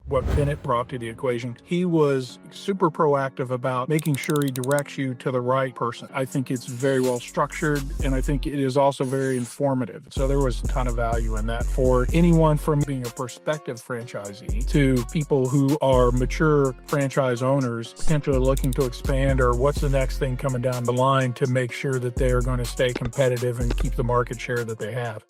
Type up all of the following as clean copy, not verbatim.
what Bennett brought to the equation. He was super proactive about making sure he directs you to the right person. I think it's very well structured, and I think it is also very informative. So there was a ton of value in that for anyone from being a prospective franchisee to people who are mature franchise owners, potentially looking to expand, or what's the next thing coming down the line to make sure that they're going to stay competitive and keep the market share that they have.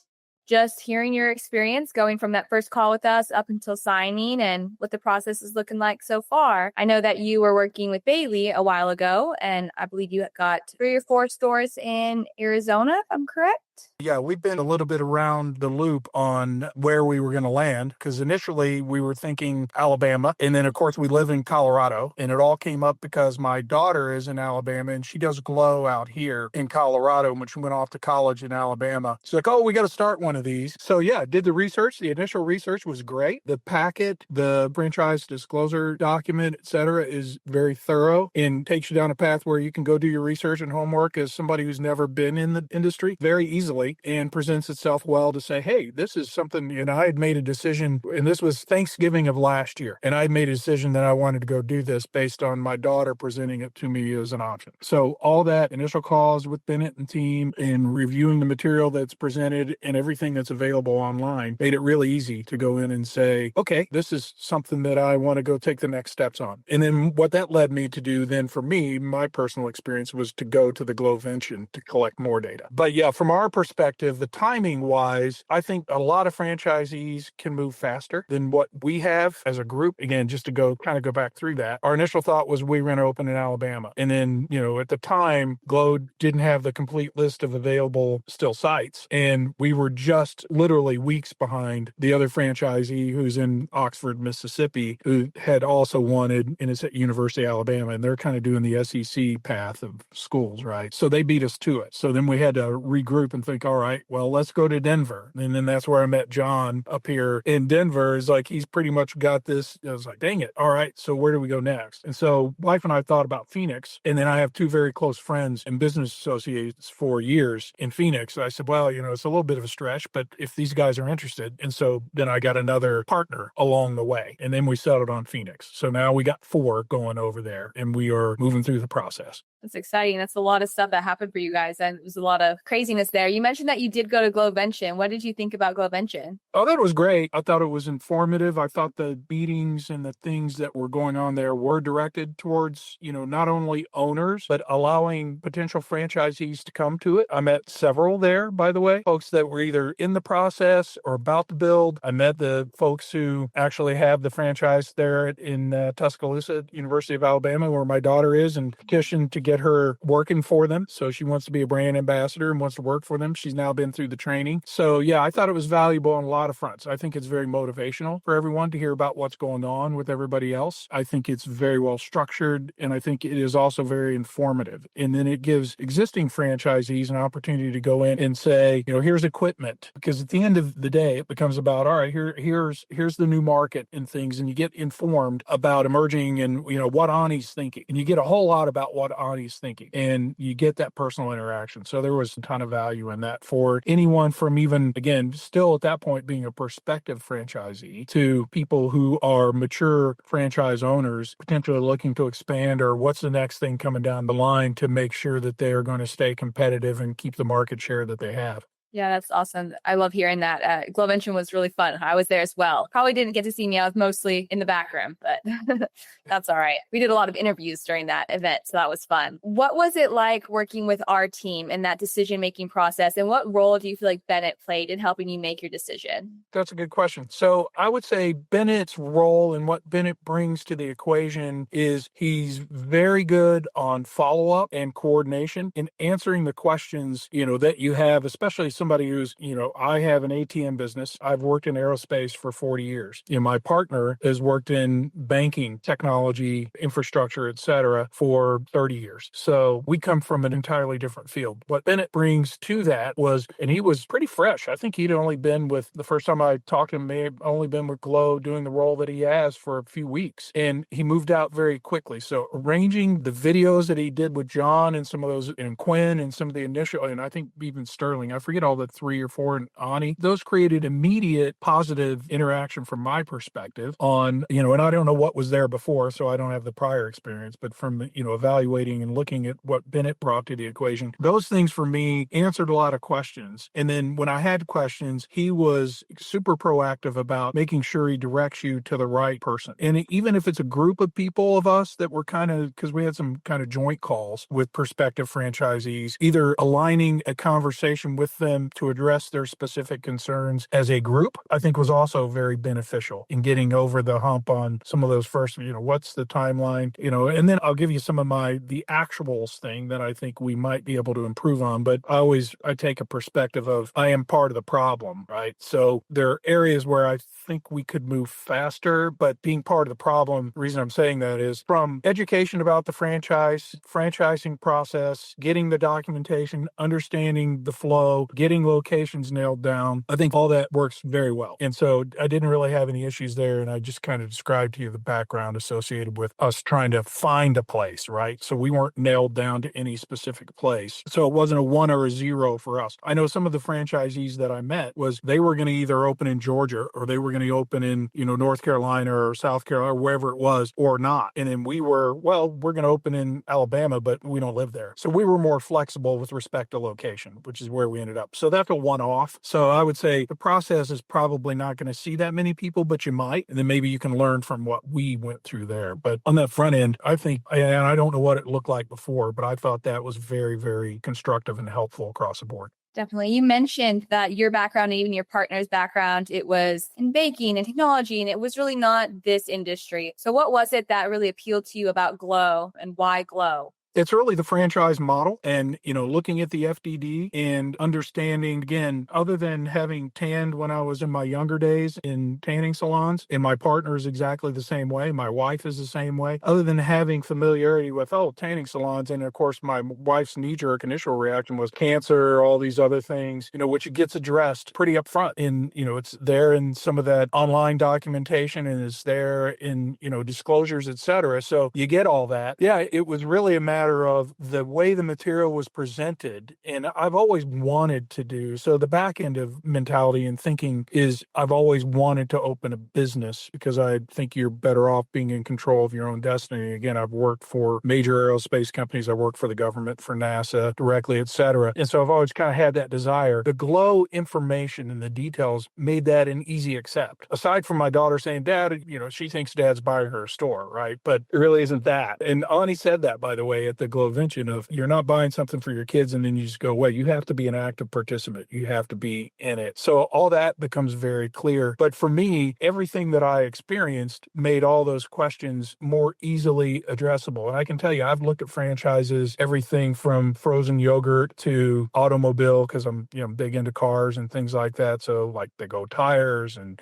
Just hearing your experience going from that first call with us up until signing and what the process is looking like so far. I know that you were working with Bailey a while ago, and I believe you got 3 or 4 stores in Arizona, if I'm correct. Yeah, we've been a little bit around the loop on where we were going to land, because initially we were thinking Alabama. And then, of course, we live in Colorado. And it all came up because my daughter is in Alabama and she does Glo out here in Colorado when she went off to college in Alabama. She's like, oh, we got to start one of these. So, yeah, did the research. The initial research was great. The packet, the franchise disclosure document, et cetera, is very thorough and takes you down a path where you can go do your research and homework as somebody who's never been in the industry very easily, and presents itself well to say, hey, this is something, and I had made a decision, and this was Thanksgiving of last year, and I had made a decision that I wanted to go do this based on my daughter presenting it to me as an option. So all that initial calls with Bennett and team and reviewing the material that's presented and everything that's available online made it really easy to go in and say, okay, this is something that I want to go take the next steps on. And then what that led me to do then for me, my personal experience was to go to the Glo Conference to collect more data. But yeah, from our perspective, the timing wise, I think a lot of franchisees can move faster than what we have as a group. Again, just to go back through that, our initial thought was we were going to open in Alabama. And then, at the time, Glo didn't have the complete list of available still sites. And we were just literally weeks behind the other franchisee who's in Oxford, Mississippi, who had also wanted, and it's at University of Alabama, and they're kind of doing the SEC path of schools, right? So they beat us to it. So then we had to regroup and think, all right, well, let's go to Denver. And then that's where I met John up here in Denver. Is like, he's pretty much got this. I was like, dang it. All right. So where do we go next? And so wife and I thought about Phoenix. And then I have 2 very close friends and business associates for years in Phoenix. So I said, well, it's a little bit of a stretch, but if these guys are interested. And so then I got another partner along the way. And then we settled on Phoenix. So now we got 4 going over there and we are moving through the process. That's exciting. That's a lot of stuff that happened for you guys. And it was a lot of craziness there. You mentioned that you did go to Glo Conference. What did you think about Glo Conference? Oh, that was great. I thought it was informative. I thought the meetings and the things that were going on there were directed towards, not only owners, but allowing potential franchisees to come to it. I met several there, by the way, folks that were either in the process or about to build. I met the folks who actually have the franchise there in Tuscaloosa, University of Alabama, where my daughter is, and petitioned to get her working for them. So she wants to be a brand ambassador and wants to work for them. She's now been through the training. So yeah, I thought it was valuable on a lot of fronts. I think it's very motivational for everyone to hear about what's going on with everybody else. I think it's very well structured, and I think it is also very informative. And then it gives existing franchisees an opportunity to go in and say, here's equipment. Because at the end of the day, it becomes about, all right, here's the new market and things. And you get informed about emerging and, what Ani's thinking. And you get a whole lot about what Ani's thinking. And you get that personal interaction. So there was a ton of value in that for anyone from even, again, still at that point being a prospective franchisee to people who are mature franchise owners, potentially looking to expand, or what's the next thing coming down the line to make sure that they're going to stay competitive and keep the market share that they have. Yeah, that's awesome. I love hearing that. Glo Conference was really fun. I was there as well. Probably didn't get to see me. I was mostly in the back room, but that's all right. We did a lot of interviews during that event, so that was fun. What was it like working with our team in that decision-making process, and what role do you feel like Bennett played in helping you make your decision? That's a good question. So I would say Bennett's role and what Bennett brings to the equation is he's very good on follow-up and coordination in answering the questions, that you have, especially somebody who's, I have an ATM business. I've worked in aerospace for 40 years. My partner has worked in banking, technology, infrastructure, et cetera, for 30 years. So we come from an entirely different field. What Bennett brings to that was, and he was pretty fresh. I think he'd only been the first time I talked to him, may have only been with Glo doing the role that he has for a few weeks. And he moved out very quickly. So arranging the videos that he did with John and some of those, and Quinn and some of the initial, and I think even Sterling, I forget tell that 3 or 4 and Ani, those created immediate positive interaction from my perspective on, and I don't know what was there before, so I don't have the prior experience, but from, evaluating and looking at what Bennett brought to the equation, those things for me answered a lot of questions. And then when I had questions, he was super proactive about making sure he directs you to the right person. And even if it's a group of people of us that were because we had some kind of joint calls with prospective franchisees, either aligning a conversation with them to address their specific concerns as a group, I think was also very beneficial in getting over the hump on some of those first, what's the timeline, and then I'll give you some of the actuals thing that I think we might be able to improve on. But I take a perspective of I am part of the problem, right? So there are areas where I think we could move faster, but being part of the problem, the reason I'm saying that is from education about the franchising process, getting the documentation, understanding the flow, getting locations nailed down. I think all that works very well. And so I didn't really have any issues there. And I just kind of described to you the background associated with us trying to find a place, right? So we weren't nailed down to any specific place. So it wasn't a 1 or a 0 for us. I know some of the franchisees that I met was they were going to either open in Georgia or they were going to open in, North Carolina or South Carolina or wherever it was or not. And then we were, we're going to open in Alabama, but we don't live there. So we were more flexible with respect to location, which is where we ended up. So that's a one-off. So I would say the process is probably not going to see that many people, but you might. And then maybe you can learn from what we went through there. But on that front end, I think, and I don't know what it looked like before, but I thought that was very, very constructive and helpful across the board. Definitely. You mentioned that your background and even your partner's background, it was in baking and technology, and it was really not this industry. So what was it that really appealed to you about Glo and why Glo? It's really the franchise model and, looking at the FDD and understanding, again, other than having tanned when I was in my younger days in tanning salons, and my partner is exactly the same way. My wife is the same way. Other than having familiarity with, tanning salons. And of course, my wife's knee-jerk initial reaction was cancer, all these other things, which gets addressed pretty upfront. And, it's there in some of that online documentation and it's there in, disclosures, et cetera. So you get all that. Yeah, it was really a matter of the way the material was presented. And I've always wanted to do so. The back end of mentality and thinking is I've always wanted to open a business because I think you're better off being in control of your own destiny. Again, I've worked for major aerospace companies. I worked for the government, for NASA directly, et cetera. And so I've always kind of had that desire. The Glo information and the details made that an easy accept. Aside from my daughter saying, Dad, she thinks Dad's buying her a store, right? But it really isn't that. And Ani said that, by the way, at the Glovention of you're not buying something for your kids and then you just go away. You have to be an active participant. You have to be in it. So all that becomes very clear. But for me, everything that I experienced made all those questions more easily addressable. And I can tell you, I've looked at franchises, everything from frozen yogurt to automobile, because I'm, big into cars and things like that. So like they Go Tires and,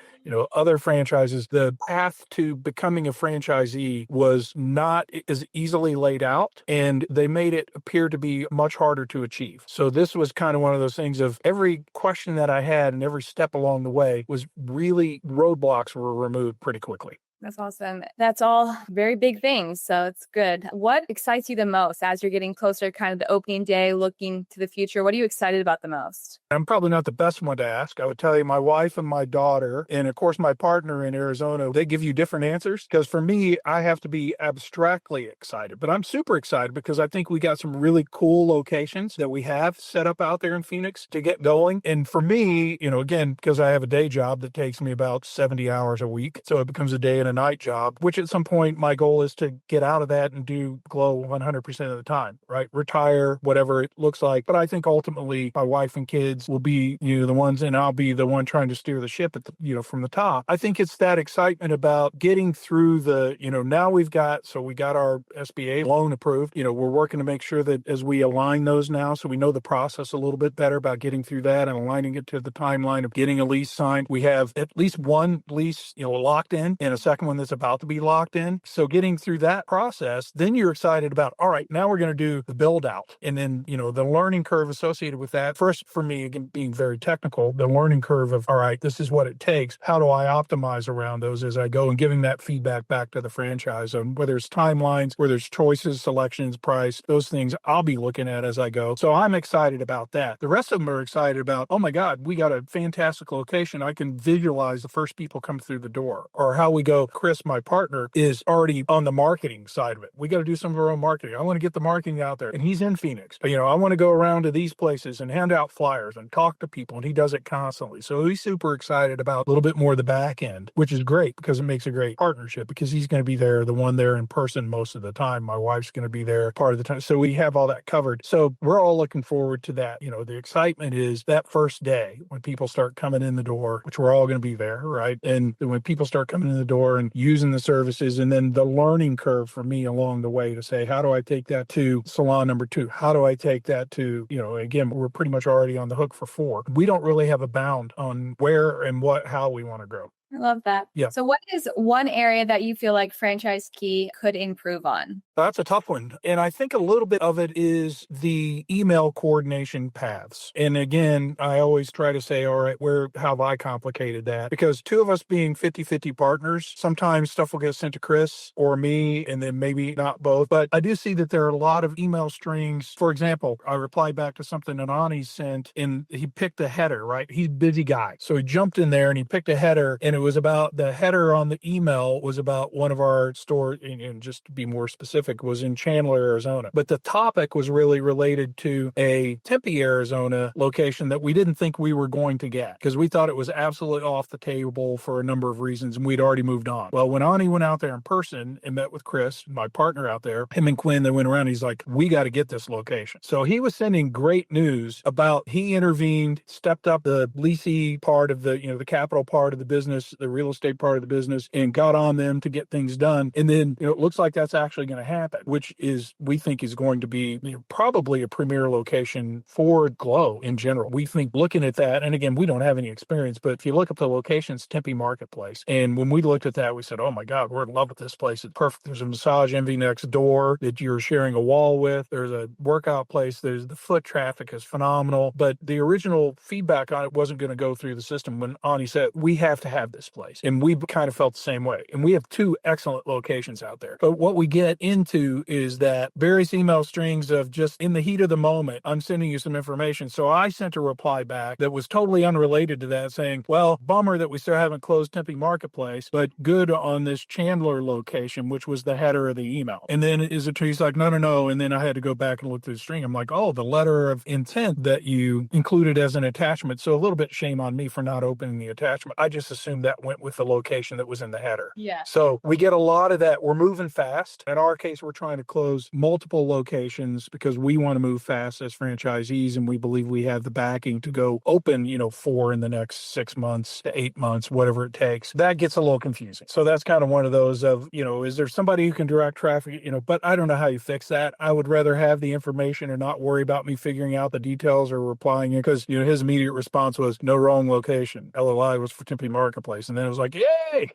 other franchises. The path to becoming a franchisee was not as easily laid out, and they made it appear to be much harder to achieve. So this was kind of one of those things of every question that I had and every step along the way was really roadblocks were removed pretty quickly. That's awesome. That's all very big things. So it's good. What excites you the most as you're getting closer to kind of the opening day, looking to the future? What are you excited about the most? I'm probably not the best one to ask. I would tell you my wife and my daughter, and of course my partner in Arizona, they give you different answers. Because for me, I have to be abstractly excited, but I'm super excited because I think we got some really cool locations that we have set up out there in Phoenix to get going. And for me, again, because I have a day job that takes me about 70 hours a week, so it becomes a day and a night job, which at some point my goal is to get out of that and do Glo 100% of the time, right? Retire, whatever it looks like. But I think ultimately my wife and kids will be, the ones, and I'll be the one trying to steer the ship at the, from the top. I think it's that excitement about getting through the, now we got our SBA loan approved. We're working to make sure that as we align those now, so we know the process a little bit better about getting through that and aligning it to the timeline of getting a lease signed. We have at least one lease, locked in a second second one that's about to be locked in. So getting through that process, then you're excited about, all right, now we're going to do the build out. And then, the learning curve associated with that. First, for me, again, being very technical, the learning curve of, all right, this is what it takes. How do I optimize around those as I go, and giving that feedback back to the franchise on whether it's timelines, whether it's choices, selections, price, those things I'll be looking at as I go. So I'm excited about that. The rest of them are excited about, oh my God, we got a fantastic location. I can visualize the first people come through the door, or how we go. Chris, my partner, is already on the marketing side of it. We got to do some of our own marketing. I want to get the marketing out there, and he's in Phoenix. I want to go around to these places and hand out flyers and talk to people, and he does it constantly. So he's super excited about a little bit more of the back end, which is great because it makes a great partnership, because he's going to be there, the one there in person most of the time. My wife's going to be there part of the time. So we have all that covered. So we're all looking forward to that. The excitement is that first day when people start coming in the door, which we're all going to be there, right? And when people start coming in the door and using the services, and then the learning curve for me along the way to say, how do I take that to salon number 2? How do I take that to, again, we're pretty much already on the hook for 4. We don't really have a bound on where and how we want to grow. I love that. Yeah. So what is one area that you feel like Franchise Key could improve on? That's a tough one. And I think a little bit of it is the email coordination paths. And again, I always try to say, all right, where have I complicated that? Because 2 of us being 50-50 partners, sometimes stuff will get sent to Chris or me, and then maybe not both. But I do see that there are a lot of email strings. For example, I replied back to something that Ani sent, and he picked a header, right? He's a busy guy. So he jumped in there and he picked a header, and it was about, the header on the email was about one of our stores, and just to be more specific, was in Chandler, Arizona. But the topic was really related to a Tempe, Arizona location that we didn't think we were going to get, because we thought it was absolutely off the table for a number of reasons, and we'd already moved on. Well, when Ani went out there in person and met with Chris, my partner out there, him and Quinn, they went around, he's like, we got to get this location. So he was sending great news about, he intervened, stepped up the leasing part of the, the capital part of the business, the real estate part of the business, and got on them to get things done. And then, it looks like that's actually going to happen, which is, we think is going to be probably a premier location for Glo in general. We think, looking at that, and again, we don't have any experience, but if you look up the locations, Tempe Marketplace. And when we looked at that, we said, oh my God, we're in love with this place. It's perfect. There's a massage envy next door that you're sharing a wall with. There's a workout place. There's the foot traffic is phenomenal. But the original feedback on it wasn't going to go through the system when Ani said, we have to have this place. And we kind of felt the same way. And we have 2 excellent locations out there. But what we get into is that various email strings of just in the heat of the moment, I'm sending you some information. So I sent a reply back that was totally unrelated to that, saying, well, bummer that we still haven't closed Tempe Marketplace, but good on this Chandler location, which was the header of the email. And then he's like, no. And then I had to go back and look through the string. I'm like, oh, the letter of intent that you included as an attachment. So a little bit shame on me for not opening the attachment. I just assumed that went with the location that was in the header. Yeah. So we get a lot of that. We're moving fast. In our case, we're trying to close multiple locations because we want to move fast as franchisees, and we believe we have the backing to go open, 4 in the next 6 months to 8 months, whatever it takes. That gets a little confusing. So that's kind of one of those of, is there somebody who can direct traffic, but I don't know how you fix that. I would rather have the information and not worry about me figuring out the details or replying in, because, his immediate response was no, wrong location. LOI was for Tempe Marketplace. And then it was like, yay!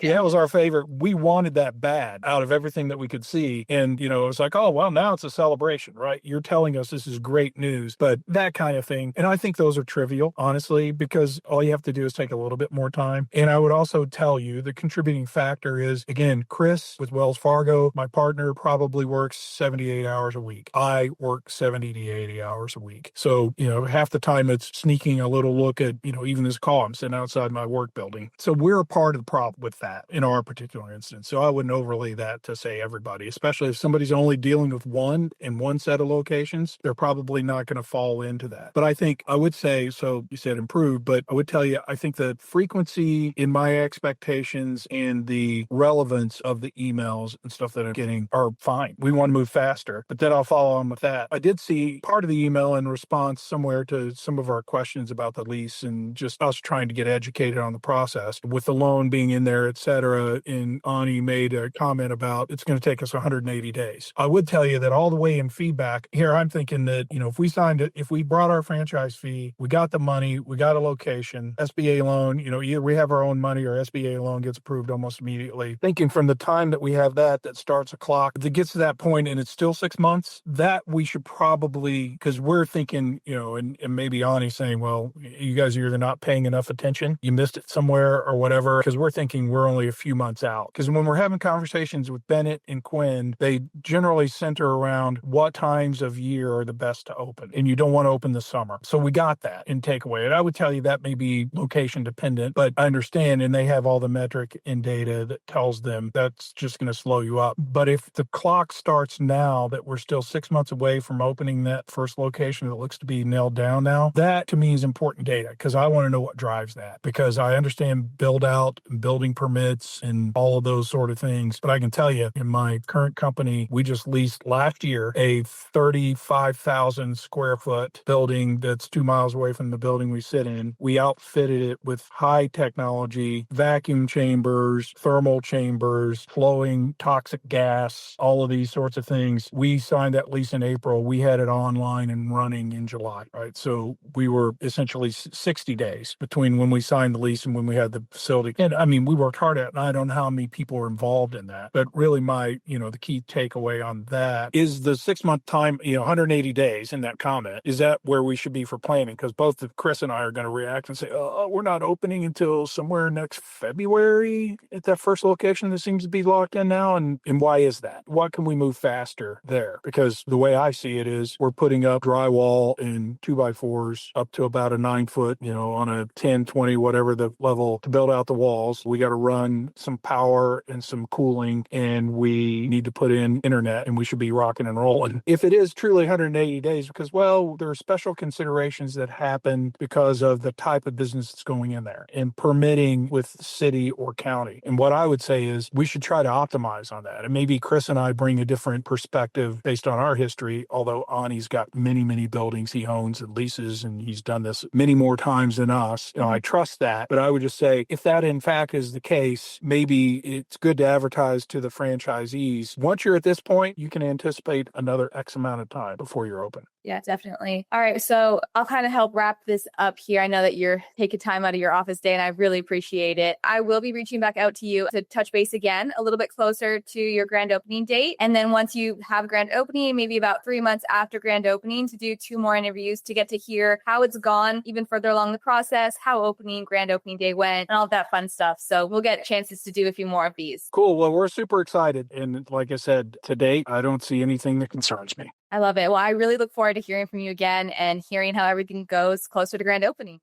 That was our favorite. We wanted that bad out of everything that we could see. And, it was like, oh, well, now it's a celebration, right? You're telling us this is great news, but that kind of thing. And I think those are trivial, honestly, because all you have to do is take a little bit more time. And I would also tell you the contributing factor is, again, Chris with Wells Fargo, my partner, probably works 78 hours a week. I work 70 to 80 hours a week. So, half the time it's sneaking a little look at, even this call. I'm sitting outside my work building. So we're a part of the problem with that in our particular instance. So I wouldn't overlay that to say everybody, especially if somebody's only dealing with one in one set of locations, they're probably not going to fall into that. But I think I would say, so you said improve, but I would tell you, I think the frequency in my expectations and the relevance of the emails and stuff that I'm getting are fine. We want to move faster, but then I'll follow on with that. I did see part of the email in response somewhere to some of our questions about the lease and just us trying to get educated on the process with the loan being in there, et cetera. And Ani made a comment about it's going to to take us 180 days. I would tell you that all the way in feedback here, I'm thinking that, if we signed it, if we brought our franchise fee, we got the money, we got a location, SBA loan, either we have our own money or SBA loan gets approved almost immediately. Thinking from the time that we have that starts a clock, if it gets to that point and it's still 6 months, that we should probably, because we're thinking, and maybe Ani saying, well, you guys are either not paying enough attention, you missed it somewhere or whatever, because we're thinking we're only a few months out. Because when we're having conversations with Bennett and Quinn, they generally center around what times of year are the best to open. And you don't want to open the summer. So we got that in takeaway. And I would tell you that may be location dependent, but I understand. And they have all the metric and data that tells them that's just going to slow you up. But if the clock starts now that we're still 6 months away from opening that first location that looks to be nailed down now, that to me is important data because I want to know what drives that, because I understand build out and building permits and all of those sort of things. But I can tell you in my current company, we just leased last year a 35,000 square foot building that's 2 miles away from the building we sit in. We outfitted it with high technology, vacuum chambers, thermal chambers, flowing toxic gas, all of these sorts of things. We signed that lease in April. We had it online and running in July, right? So we were essentially 60 days between when we signed the lease and when we had the facility. And I mean, we worked hard at it, and I don't know how many people were involved in that. But really the key takeaway on that is the 6 month time, 180 days in that comment. Is that where we should be for planning? Because both Chris and I are going to react and say, oh, we're not opening until somewhere next February at that first location that seems to be locked in now. And why is that? Why can we move faster there? Because the way I see it is we're putting up drywall and 2x4s up to about a 9 foot, on a 10, 20, whatever the level to build out the walls. We got to run some power and some cooling, and we need to put in internet, and we should be rocking and rolling. If it is truly 180 days, because, well, there are special considerations that happen because of the type of business that's going in there and permitting with city or county. And what I would say is we should try to optimize on that. And maybe Chris and I bring a different perspective based on our history, although Ani's got many, many buildings he owns and leases, and he's done this many more times than us. I trust that. But I would just say, if that in fact is the case, maybe it's good to advertise to the franchisees. Once you're at this point, you can anticipate another X amount of time before you're open. Yeah, definitely. All right. So I'll kind of help wrap this up here. I know that you're taking time out of your office day, and I really appreciate it. I will be reaching back out to you to touch base again a little bit closer to your grand opening date. And then once you have grand opening, maybe about 3 months after grand opening, to do 2 more interviews to get to hear how it's gone even further along the process, how grand opening day went, and all of that fun stuff. So we'll get chances to do a few more of these. Cool. Well, we're super excited. And like I said, to date, I don't see anything that concerns me. I love it. Well, I really look forward to hearing from you again and hearing how everything goes closer to grand opening.